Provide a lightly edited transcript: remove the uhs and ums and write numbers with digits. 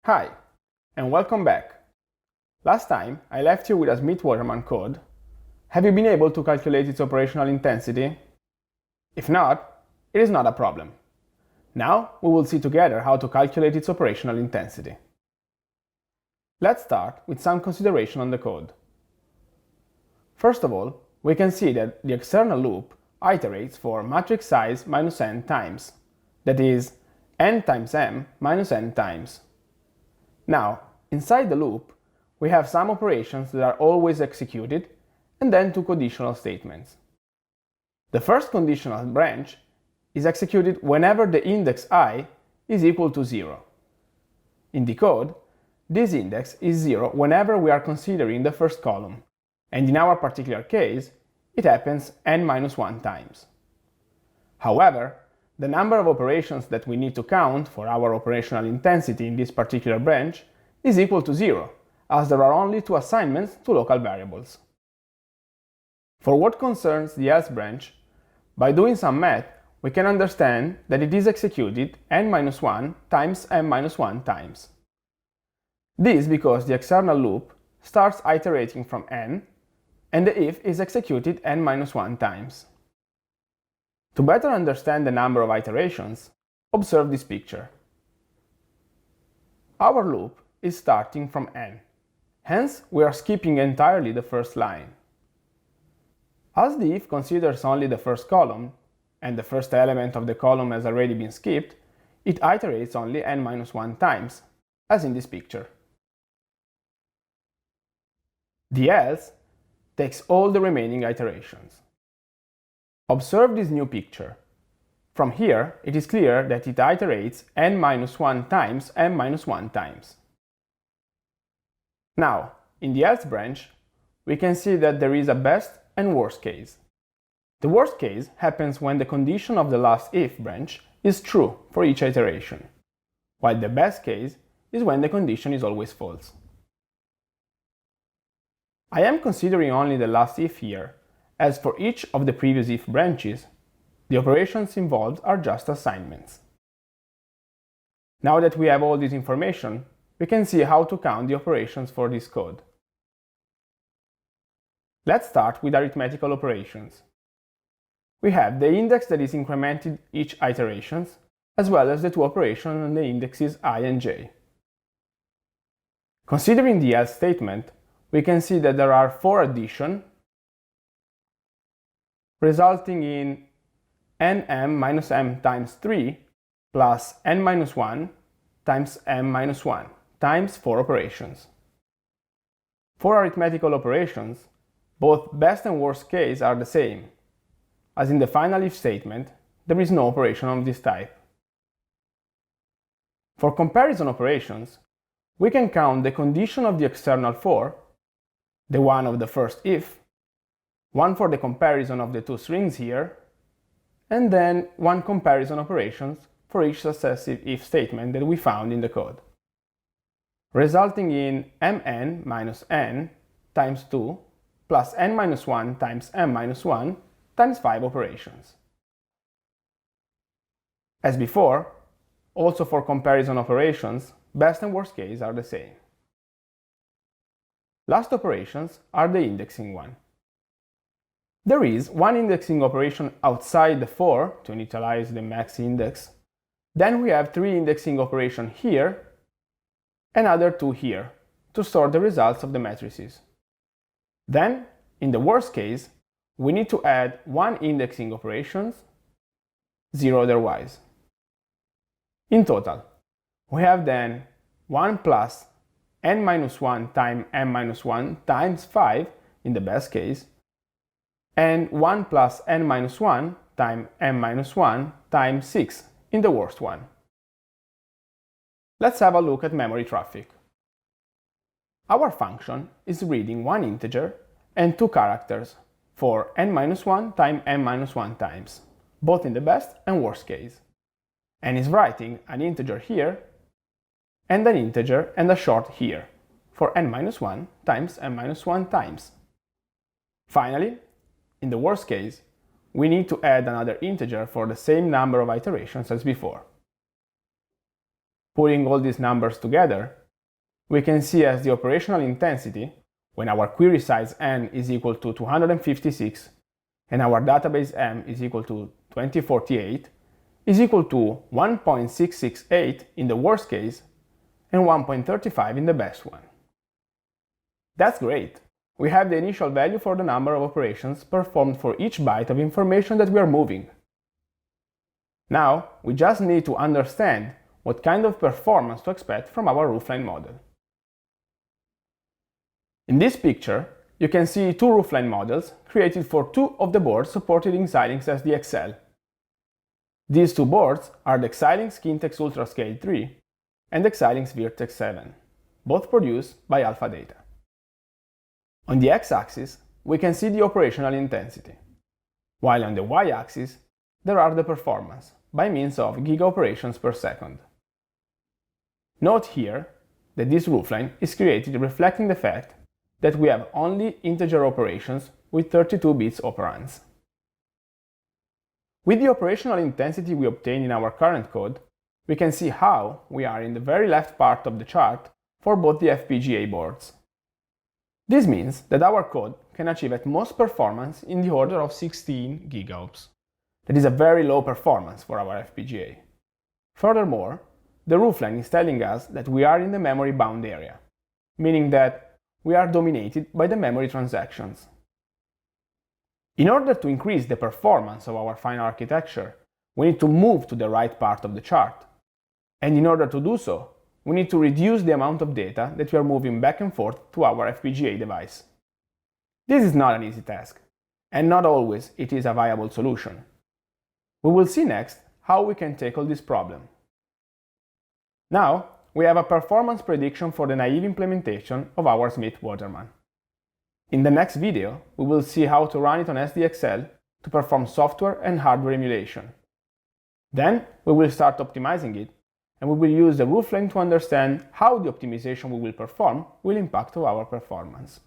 Hi, and welcome back. Last time I left you with a Smith-Waterman code. Have you been able to calculate its operational intensity? If not, it is not a problem. Now we will see together how to calculate its operational intensity. Let's start with some consideration on the code. First of all, we can see that the external loop iterates for matrix size minus n times, that is, n times m minus n times. Now, inside the loop, we have some operations that are always executed, and then two conditional statements. The first conditional branch is executed whenever the index I is equal to 0. In the code, this index is 0 whenever we are considering the first column, and in our particular case, it happens n-1 times. However, the number of operations that we need to count for our operational intensity in this particular branch is equal to 0, as there are only two assignments to local variables. For what concerns the else branch, by doing some math, we can understand that it is executed n-1 times m-1 times. This because the external loop starts iterating from n, and the if is executed n-1 times. To better understand the number of iterations, observe this picture. Our loop is starting from n, hence we are skipping entirely the first line. As the if considers only the first column, and the first element of the column has already been skipped, it iterates only n-1 times, as in this picture. The else takes all the remaining iterations. Observe this new picture. From here, it is clear that it iterates n-1 times m-1 times. Now, in the else branch, we can see that there is a best and worst case. The worst case happens when the condition of the last if branch is true for each iteration, while the best case is when the condition is always false. I am considering only the last if here, as for each of the previous if branches, the operations involved are just assignments. Now that we have all this information, we can see how to count the operations for this code. Let's start with arithmetical operations. We have the index that is incremented each iteration, as well as the two operations on the indexes I and j. Considering the else statement, we can see that there are 4 addition, resulting in nm minus m times 3 plus n-1 times m-1 times 4 operations. For arithmetical operations, both best and worst case are the same, as in the final if statement, there is no operation of this type. For comparison operations, we can count the condition of the external for, the one of the first if, one for the comparison of the two strings here, and then one comparison operations for each successive if statement that we found in the code, resulting in mn minus n times 2 plus n-1 times m-1 times 5 operations. As before, also for comparison operations, best and worst case are the same. Last operations are the indexing one. There is one indexing operation outside the for to initialize the max index. Then we have 3 indexing operations here and other 2 here to store the results of the matrices. Then, in the worst case, we need to add 1 indexing operations, 0 otherwise. In total, we have then 1 plus n-1 times m-1 times 5 in the best case, and 1 plus n-1 times m-1 times 6 in the worst one. Let's have a look at memory traffic. Our function is reading 1 integer and 2 characters for n-1 times m-1 times, both in the best and worst case, and is writing an integer here and an integer and a short here for n-1 times m-1 times. Finally, in the worst case, we need to add another integer for the same number of iterations as before. Putting all these numbers together, we can see as the operational intensity, when our query size n is equal to 256 and our database m is equal to 2048, is equal to 1.668 in the worst case and 1.35 in the best one. That's great! We have the initial value for the number of operations performed for each byte of information that we are moving. Now, we just need to understand what kind of performance to expect from our Roofline model. In this picture, you can see two Roofline models created for two of the boards supported in Xilinx SDXL. These two boards are the Xilinx Kintex UltraScale 3 and the Xilinx Virtex 7, both produced by Alpha Data. On the x-axis, we can see the operational intensity, while on the y-axis, there are the performance, by means of giga operations per second. Note here that this Roofline is created reflecting the fact that we have only integer operations with 32 bits operands. With the operational intensity we obtain in our current code, we can see how we are in the very left part of the chart for both the FPGA boards. This means that our code can achieve at most performance in the order of 16 gigaops. That is a very low performance for our FPGA. Furthermore, the Roofline is telling us that we are in the memory bound area, meaning that we are dominated by the memory transactions. In order to increase the performance of our final architecture, we need to move to the right part of the chart. And in order to do so, we need to reduce the amount of data that we are moving back and forth to our FPGA device. This is not an easy task, and not always it is a viable solution. We will see next how we can tackle this problem. Now, we have a performance prediction for the naive implementation of our Smith-Waterman. In the next video, we will see how to run it on SDXL to perform software and hardware emulation. Then, we will start optimizing it, and we will use the Roofline to understand how the optimization we will perform will impact our performance.